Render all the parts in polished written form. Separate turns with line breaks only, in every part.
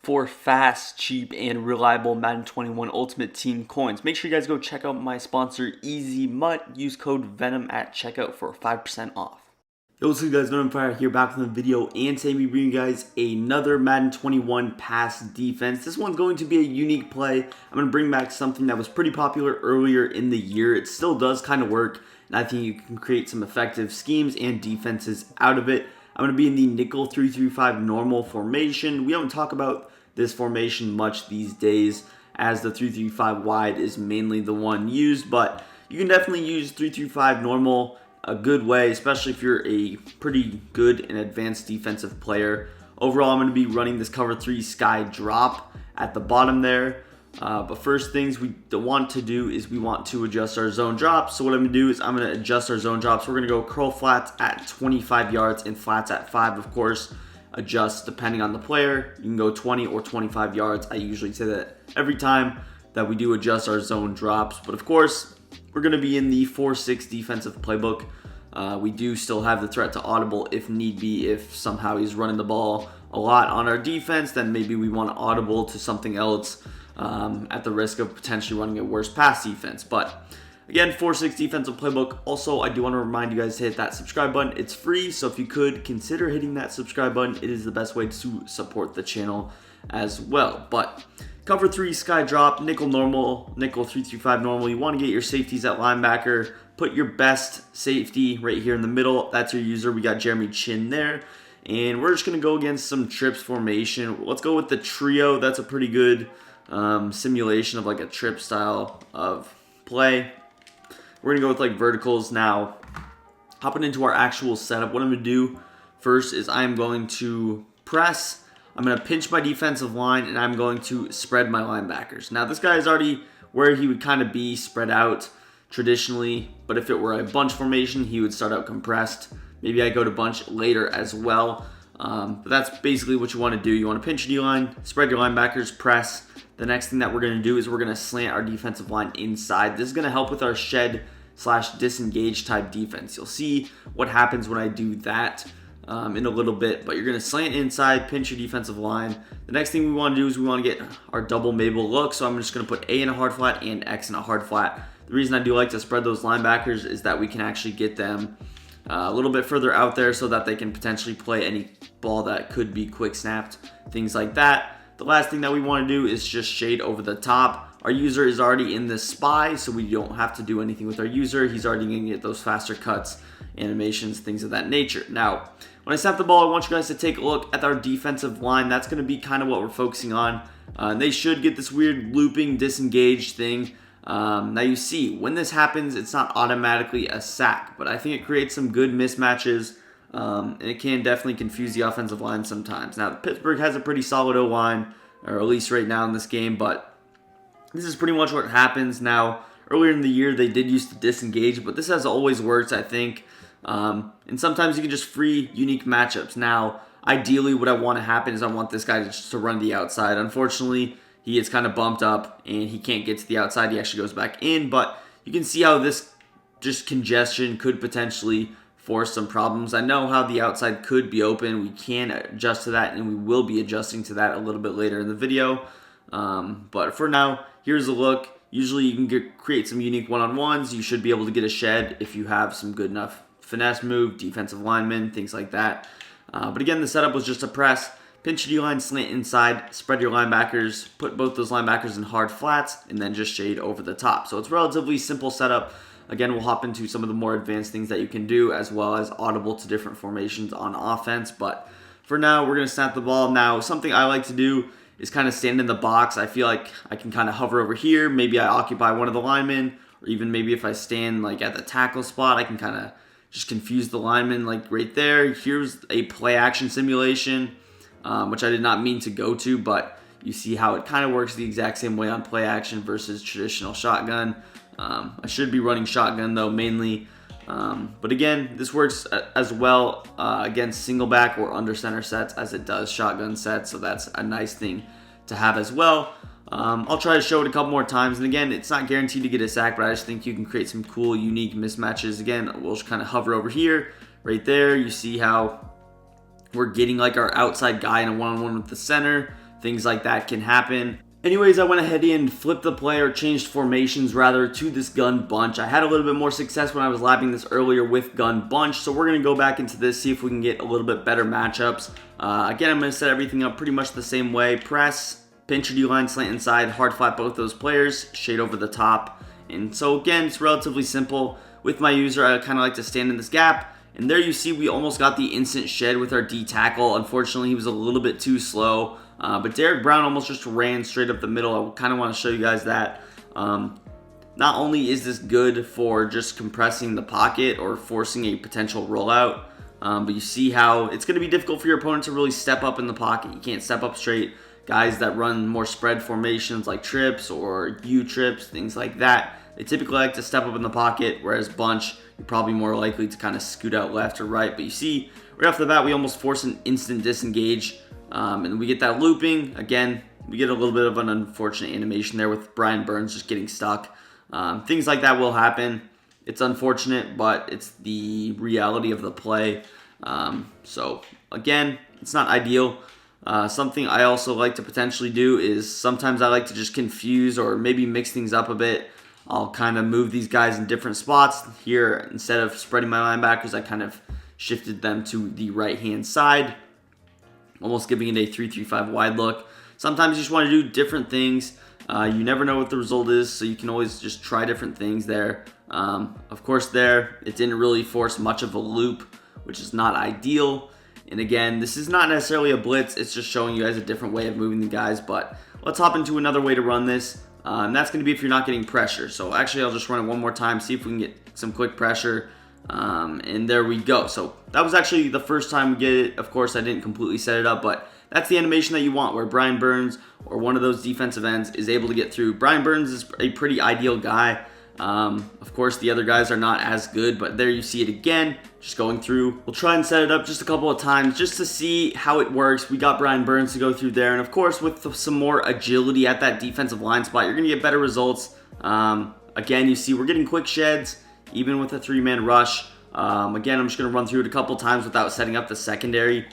for fast, cheap, and reliable Madden 21 Ultimate Team coins. Make sure you guys go check out my sponsor, Easy Mutt. Use code VENOM at checkout for 5% off. Yo, what's up guys, Venom Fire here, back from the video, and today we bring you guys another Madden 21 pass defense. This one's going to be a unique play. I'm going to bring back something that was pretty popular earlier in the year. It still does kind of work, and I think you can create some effective schemes and defenses out of it. I'm going to be in the nickel 3-3-5 normal formation. We don't talk about this formation much these days, as the 3-3-5 wide is mainly the one used, but you can definitely use 3-3-5 normal a good way, especially if you're a pretty good and advanced defensive player. Overall, I'm going to be running this cover 3 sky drop at the bottom there. But first things we want to do is we want to adjust our zone drops. So what I'm going to do is I'm going to adjust our zone drops. We're going to go curl flats at 25 yards and flats at 5, of course. Adjust depending on the player. You can go 20 or 25 yards. I usually say that every time that we do adjust our zone drops. But of course, we're going to be in the 4-6 defensive playbook. We do still have the threat to audible if need be. If somehow he's running the ball a lot on our defense, then maybe we want to audible to something else at the risk of potentially running a worse pass defense. But again, 4-6 defensive playbook. Also, I do want to remind you guys to hit that subscribe button. It's free, so if you could consider hitting that subscribe button, it is the best way to support the channel as well. But cover 3 sky drop, nickel normal, nickel 3-3-5 normal. You want to get your safeties at linebacker. Put your best safety right here in the middle. That's your user. We got Jeremy Chin there. And we're just going to go against some trips formation. Let's go with the trio. That's a pretty good simulation of like a trip style of play. We're going to go with like verticals now. Hopping into our actual setup, what I'm going to do first is I'm going to press. I'm going to pinch my defensive line, and I'm going to spread my linebackers. Now, this guy is already where he would kind of be spread out traditionally, but if it were a bunch formation, he would start out compressed. Maybe I go to bunch later as well, but that's basically what you want to do. You want to pinch your D-line, spread your linebackers, press. The next thing that we're going to do is we're going to slant our defensive line inside. This is going to help with our shed/disengage type defense. You'll see what happens when I do that in a little bit, but you're going to slant inside, pinch your defensive line. The next thing we want to do is we want to get our double Mabel look, so I'm just going to put A in a hard flat and X in a hard flat. The reason I do like to spread those linebackers is that we can actually get them a little bit further out there so that they can potentially play any ball that could be quick snapped, things like that. The last thing that we want to do is just shade over the top. Our user is already in the spy, so we don't have to do anything with our user. He's already going to get those faster cuts, animations, things of that nature. Now, when I snap the ball, I want you guys to take a look at our defensive line. That's going to be kind of what we're focusing on. They should get this weird looping, disengaged thing. Now you see, when this happens, it's not automatically a sack, but I think it creates some good mismatches, and it can definitely confuse the offensive line sometimes. Now, Pittsburgh has a pretty solid O-line, or at least right now in this game, but this is pretty much what happens. Now, earlier in the year, they did use to disengage, but this has always worked, I think. And sometimes you can just free unique matchups. Now, ideally, what I want to happen is I want this guy to run the outside. Unfortunately, he gets kind of bumped up and he can't get to the outside. He actually goes back in, but you can see how this just congestion could potentially force some problems. I know how the outside could be open. We can adjust to that, and we will be adjusting to that a little bit later in the video. But for now, here's a look. Usually you can create some unique one-on-ones. You should be able to get a shed if you have some good enough finesse move, defensive linemen, things like that. But again, the setup was just a press, pinch your D-line, slant inside, spread your linebackers, put both those linebackers in hard flats, and then just shade over the top. So it's a relatively simple setup. Again, we'll hop into some of the more advanced things that you can do, as well as audible to different formations on offense. But for now, we're going to snap the ball. Now, something I like to do is kind of stand in the box. I feel like I can kind of hover over here. Maybe I occupy one of the linemen, or even maybe if I stand like at the tackle spot, I can kind of just confuse the lineman like right there. Here's a play action simulation, which I did not mean to go to, but you see how it kind of works the exact same way on play action versus traditional shotgun. I should be running shotgun though mainly, but again, this works as well against single back or under center sets as it does shotgun sets, so that's a nice thing to have as well. I'll try to show it a couple more times, and again, it's not guaranteed to get a sack, but I just think you can create some cool, unique mismatches. Again, we'll just kind of hover over here, right there. You see how we're getting like our outside guy in a one-on-one with the center. things like that can happen. Anyways, I went ahead and flipped the play, or changed formations rather, to this gun bunch. I had a little bit more success when I was lapping this earlier with gun bunch, so we're going to go back into this, see if we can get a little bit better matchups. Again, I'm going to set everything up pretty much the same way. Press, pinch your D-line, slant inside, hard flat both those players, shade over the top. And so again, it's relatively simple. With my user, I kind of like to stand in this gap. And there you see we almost got the instant shed with our D tackle. Unfortunately, he was a little bit too slow. But Derek Brown almost just ran straight up the middle. I kind of want to show you guys that. Not only is this good for just compressing the pocket or forcing a potential rollout, but you see how it's going to be difficult for your opponent to really step up in the pocket. You can't step up straight. Guys that run more spread formations like trips or U trips, things like that, they typically like to step up in the pocket, whereas bunch, you're probably more likely to kind of scoot out left or right. But you see, right off the bat, we almost force an instant disengage, and we get that looping. Again, we get a little bit of an unfortunate animation there with Brian Burns just getting stuck. Things like that will happen. It's unfortunate, but it's the reality of the play. So again, it's not ideal. Something I also like to potentially do is sometimes I like to just confuse or maybe mix things up a bit. I'll kind of move these guys in different spots. Here, instead of spreading my linebackers, I kind of shifted them to the right-hand side, almost giving it a 3-3-5 wide look. Sometimes you just want to do different things. You never know what the result is, so you can always just try different things there. Of course, there, it didn't really force much of a loop, which is not ideal. And again, this is not necessarily a blitz. It's just showing you guys a different way of moving the guys. But let's hop into another way to run this. And that's going to be if you're not getting pressure. So actually, I'll just run it one more time, see if we can get some quick pressure. And there we go. So that was actually the first time we get it. Of course, I didn't completely set it up, but that's the animation that you want, where Brian Burns or one of those defensive ends is able to get through. Brian Burns is a pretty ideal guy. Of course, the other guys are not as good, but there you see it again, just going through. We'll try and set it up just a couple of times just to see how it works. We got Brian Burns to go through there, and of course, with some more agility at that defensive line spot, you're going to get better results. Again, you see we're getting quick sheds, even with a three-man rush. Again, I'm just going to run through it a couple times without setting up the secondary,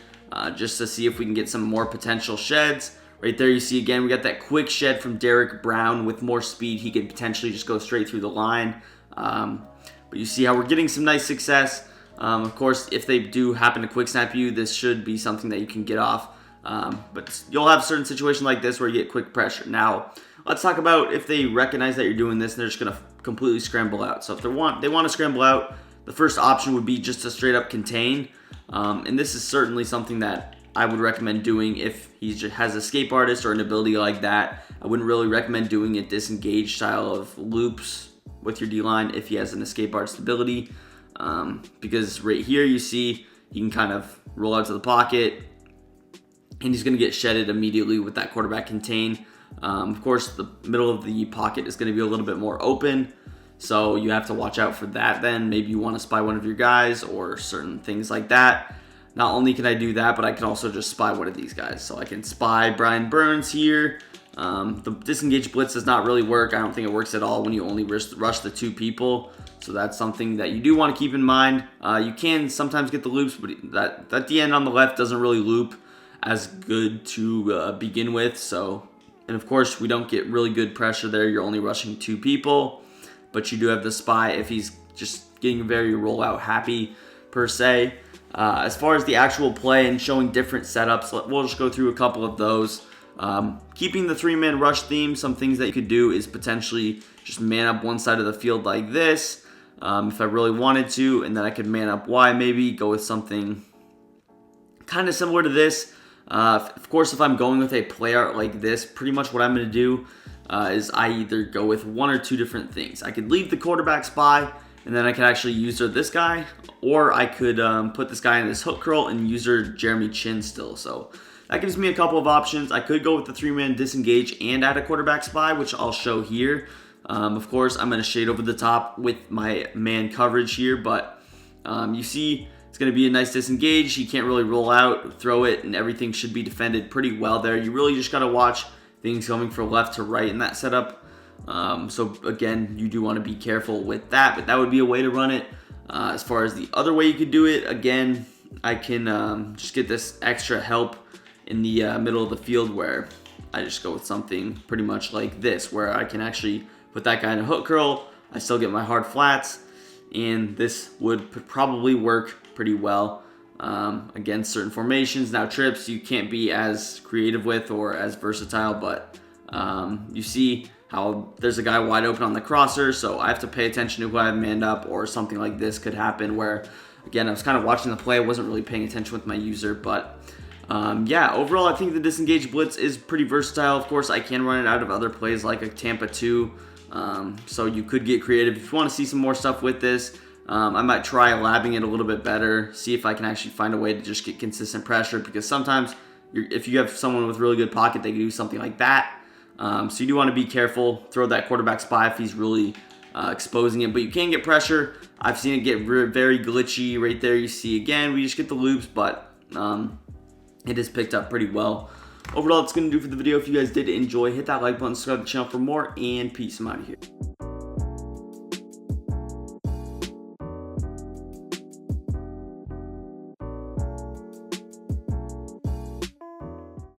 just to see if we can get some more potential sheds. Right there you see again, we got that quick shed from Derek Brown. With more speed, he could potentially just go straight through the line. But you see how we're getting some nice success. Of course, if they do happen to quick snap you, this should be something that you can get off. But you'll have certain situations like this where you get quick pressure. Now, let's talk about if they recognize that you're doing this and they're just going to completely scramble out. So if they want to scramble out, the first option would be just to straight up contain. And this is certainly something that I would recommend doing if he has escape artist or an ability like that. I wouldn't really recommend doing a disengage style of loops with your D-line if he has an escape artist ability. Because right here you see he can kind of roll out to the pocket and he's going to get shedded immediately with that quarterback contain. Of course, the middle of the pocket is going to be a little bit more open, so you have to watch out for that then. Maybe you want to spy one of your guys or certain things like that. Not only can I do that, but I can also just spy one of these guys. So I can spy Brian Burns here. The disengage blitz does not really work. I don't think it works at all when you only rush the two people. So that's something that you do want to keep in mind. You can sometimes get the loops, but that D end on the left doesn't really loop as good to begin with. So, and of course, we don't get really good pressure there. You're only rushing two people, but you do have the spy if he's just getting very rollout happy per se. As far as the actual play and showing different setups, we'll just go through a couple of those. Keeping the three-man rush theme, some things that you could do is potentially just man up one side of the field like this, if I really wanted to, and then I could man up Y maybe, go with something kind of similar to this. Of course, if I'm going with a play art like this, pretty much what I'm going to do is I either go with one or two different things. I could leave the quarterback spy, and then I could actually user this guy, or I could put this guy in this hook curl and user Jeremy Chin still. So that gives me a couple of options. I could go with the three-man disengage and add a quarterback spy, which I'll show here. Of course, I'm going to shade over the top with my man coverage here, but you see it's going to be a nice disengage. He can't really roll out, throw it, and everything should be defended pretty well there. You really just got to watch things going from left to right in that setup. So again, you do want to be careful with that, but that would be a way to run it. As far as the other way you could do it, again, I can just get this extra help in the middle of the field where I just go with something pretty much like this, where I can actually put that guy in a hook curl. I still get my hard flats, and this would probably work pretty well against certain formations. Now trips you can't be as creative with or as versatile, but you see how there's a guy wide open on the crosser, so I have to pay attention to who I have manned up, or something like this could happen where, again, I was kind of watching the play, I wasn't really paying attention with my user, but yeah, overall I think the disengage blitz is pretty versatile. Of course, I can run it out of other plays like a Tampa 2, so you could get creative. If you want to see some more stuff with this, I might try labbing it a little bit better, see if I can actually find a way to just get consistent pressure, because sometimes if you have someone with really good pocket, they can do something like that. So you do want to be careful, throw that quarterback spy if he's really exposing it, but you can get pressure. I've seen it get very glitchy right there. You see again, we just get the loops, but it is picked up pretty well. Overall, that's going to do for the video. If you guys did enjoy, hit that like button, subscribe to the channel for more, and peace. I'm out of here.